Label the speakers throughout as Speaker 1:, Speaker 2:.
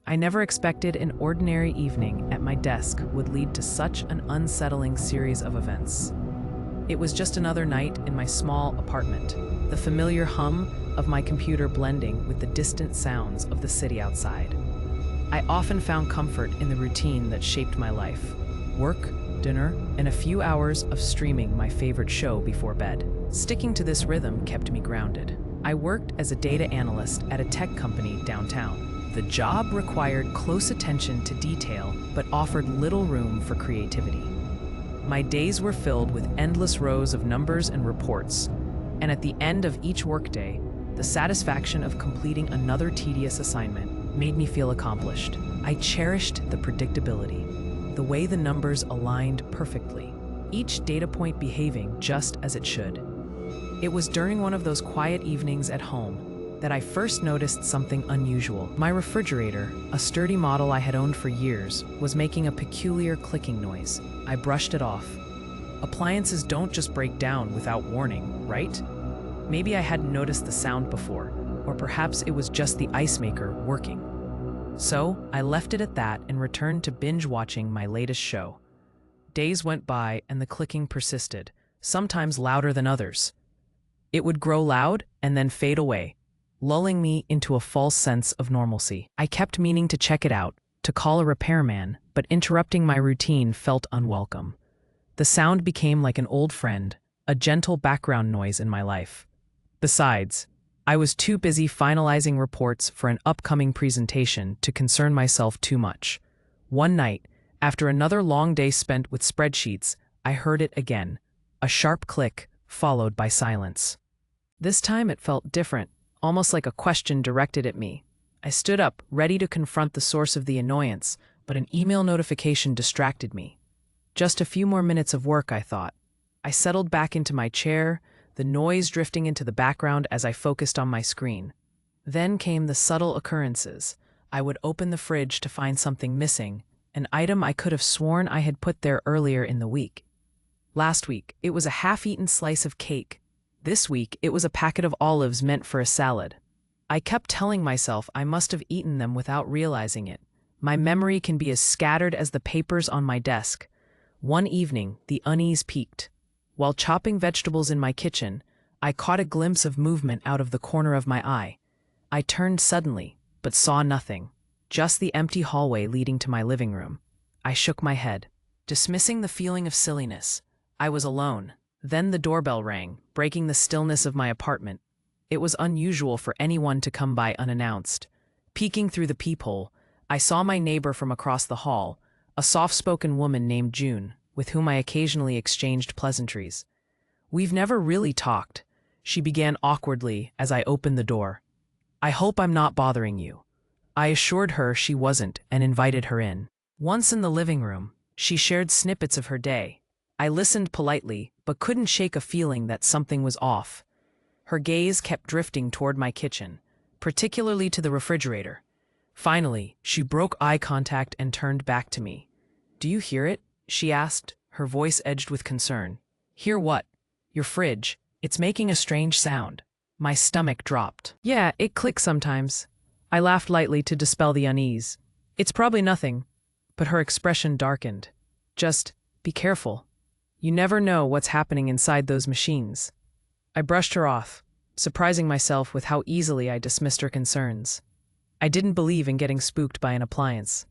Speaker 1: I never expected an ordinary evening at my desk would lead to such an unsettling series of events. It was just another night in my small apartment, the familiar hum of my computer blending with the distant sounds of the city outside. I often found comfort in the routine that shaped my life: work, dinner, and a few hours of streaming my favorite show before bed. Sticking to this rhythm kept me grounded. I worked as a data analyst at a tech company downtown. The job required close attention to detail, but offered little room for creativity. My days were filled with endless rows of numbers and reports, and at the end of each workday, the satisfaction of completing another tedious assignment made me feel accomplished. I cherished the predictability, the way the numbers aligned perfectly, each data point behaving just as it should. It was during one of those quiet evenings at home that I first noticed something unusual. My refrigerator, a sturdy model I had owned for years, was making a peculiar clicking noise. I brushed it off. Appliances don't just break down without warning, right? Maybe I hadn't noticed the sound before, or perhaps it was just the ice maker working. So I left it at that and returned to binge watching my latest show. Days went by and the clicking persisted, sometimes louder than others. It would grow loud and then fade away, lulling me into a false sense of normalcy. I kept meaning to check it out, to call a repairman, but interrupting my routine felt unwelcome. The sound became like an old friend, a gentle background noise in my life. Besides, I was too busy finalizing reports for an upcoming presentation to concern myself too much. One night, after another long day spent with spreadsheets, I heard it again, a sharp click followed by silence. This time it felt different, almost like a question directed at me. I stood up, ready to confront the source of the annoyance, but an email notification distracted me. Just a few more minutes of work, I thought. I settled back into my chair, the noise drifting into the background as I focused on my screen. Then came the subtle occurrences. I would open the fridge to find something missing, an item I could have sworn I had put there earlier in the week. Last week, it was a half-eaten slice of cake. This week, it was a packet of olives meant for a salad. I kept telling myself I must have eaten them without realizing it. My memory can be as scattered as the papers on my desk. One evening, the unease peaked. While chopping vegetables in my kitchen, I caught a glimpse of movement out of the corner of my eye. I turned suddenly, but saw nothing, just the empty hallway leading to my living room. I shook my head, dismissing the feeling of silliness. I was alone. Then the doorbell rang, breaking the stillness of my apartment. It was unusual for anyone to come by unannounced. Peeking through the peephole, I saw my neighbor from across the hall, a soft-spoken woman named June, with whom I occasionally exchanged pleasantries. "We've never really talked," she began awkwardly as I opened the door. "I hope I'm not bothering you." I assured her she wasn't and invited her in. Once in the living room, she shared snippets of her day. I listened politely, but couldn't shake a feeling that something was off. Her gaze kept drifting toward my kitchen, particularly to the refrigerator. Finally, she broke eye contact and turned back to me. "Do you hear it?" she asked, her voice edged with concern. "Hear what?" "Your fridge. It's making a strange sound." My stomach dropped. "Yeah, it clicks sometimes." I laughed lightly to dispel the unease. "It's probably nothing." But her expression darkened. "Just be careful. You never know what's happening inside those machines." I brushed her off, surprising myself with how easily I dismissed her concerns. I didn't believe in getting spooked by an appliance.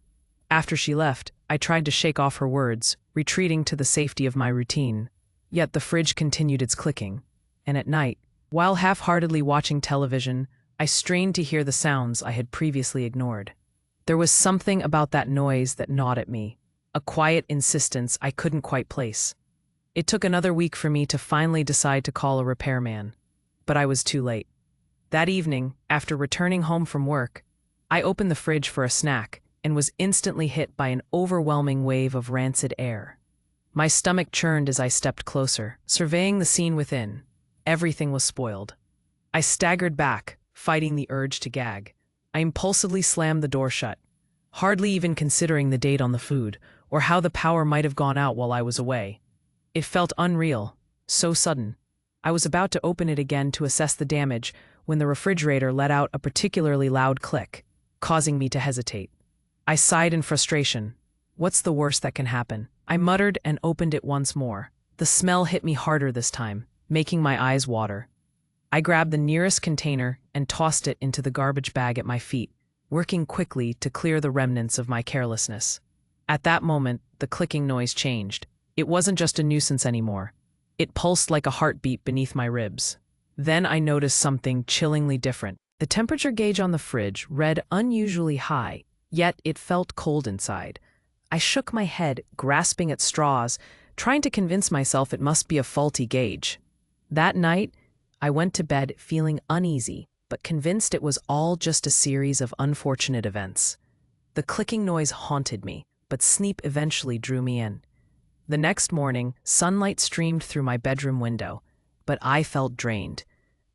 Speaker 1: After she left, I tried to shake off her words, retreating to the safety of my routine. Yet the fridge continued its clicking, and at night, while half-heartedly watching television, I strained to hear the sounds I had previously ignored. There was something about that noise that gnawed at me, a quiet insistence I couldn't quite place. It took another week for me to finally decide to call a repairman, but I was too late. That evening, after returning home from work, I opened the fridge for a snack and was instantly hit by an overwhelming wave of rancid air. My stomach churned as I stepped closer, surveying the scene within. Everything was spoiled. I staggered back, fighting the urge to gag. I impulsively slammed the door shut, hardly even considering the date on the food or how the power might have gone out while I was away. It felt unreal, so sudden. I was about to open it again to assess the damage when the refrigerator let out a particularly loud click, causing me to hesitate. I sighed in frustration. What's the worst that can happen? I muttered and opened it once more. The smell hit me harder this time, making my eyes water. I grabbed the nearest container and tossed it into the garbage bag at my feet, working quickly to clear the remnants of my carelessness. At that moment, the clicking noise changed. It wasn't just a nuisance anymore. It pulsed like a heartbeat beneath my ribs. Then I noticed something chillingly different. The temperature gauge on the fridge read unusually high, yet it felt cold inside. I shook my head, grasping at straws, trying to convince myself it must be a faulty gauge. That night, I went to bed feeling uneasy, but convinced it was all just a series of unfortunate events. The clicking noise haunted me, but sleep eventually drew me in. The next morning, sunlight streamed through my bedroom window, but I felt drained.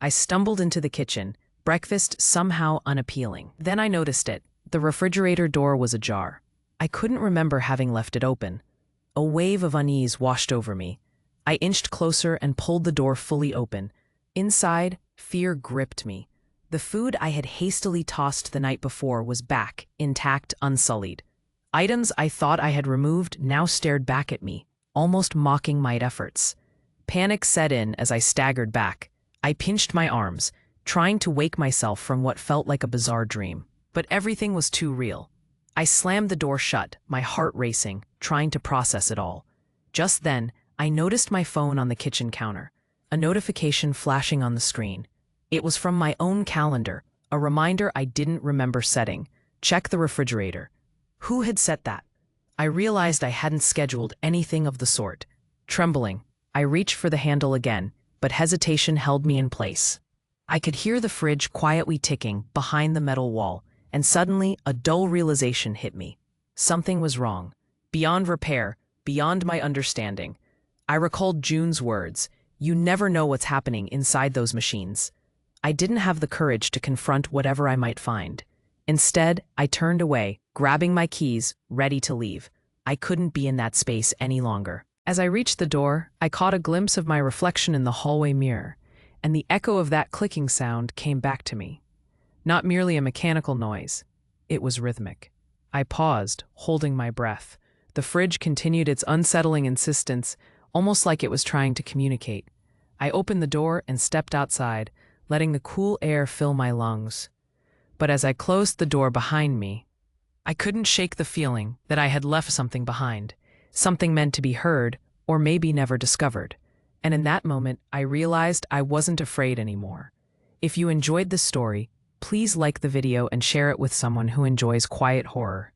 Speaker 1: I stumbled into the kitchen, breakfast somehow unappealing. Then I noticed it. The refrigerator door was ajar. I couldn't remember having left it open. A wave of unease washed over me. I inched closer and pulled the door fully open. Inside, fear gripped me. The food I had hastily tossed the night before was back, intact, unsullied. Items I thought I had removed now stared back at me, almost mocking my efforts. Panic set in as I staggered back. I pinched my arms, trying to wake myself from what felt like a bizarre dream. But everything was too real. I slammed the door shut, my heart racing, trying to process it all. Just then, I noticed my phone on the kitchen counter, a notification flashing on the screen. It was from my own calendar, a reminder I didn't remember setting. Check the refrigerator. Who had set that? I realized I hadn't scheduled anything of the sort. Trembling, I reached for the handle again, but hesitation held me in place. I could hear the fridge quietly ticking behind the metal wall, and suddenly a dull realization hit me. Something was wrong. Beyond repair, beyond my understanding. I recalled June's words, "You never know what's happening inside those machines." I didn't have the courage to confront whatever I might find. Instead, I turned away, grabbing my keys, ready to leave. I couldn't be in that space any longer. As I reached the door, I caught a glimpse of my reflection in the hallway mirror, and the echo of that clicking sound came back to me. Not merely a mechanical noise, it was rhythmic. I paused, holding my breath. The fridge continued its unsettling insistence, almost like it was trying to communicate. I opened the door and stepped outside, letting the cool air fill my lungs. But as I closed the door behind me, I couldn't shake the feeling that I had left something behind, something meant to be heard, or maybe never discovered. And in that moment, I realized I wasn't afraid anymore. If you enjoyed this story, please like the video and share it with someone who enjoys quiet horror.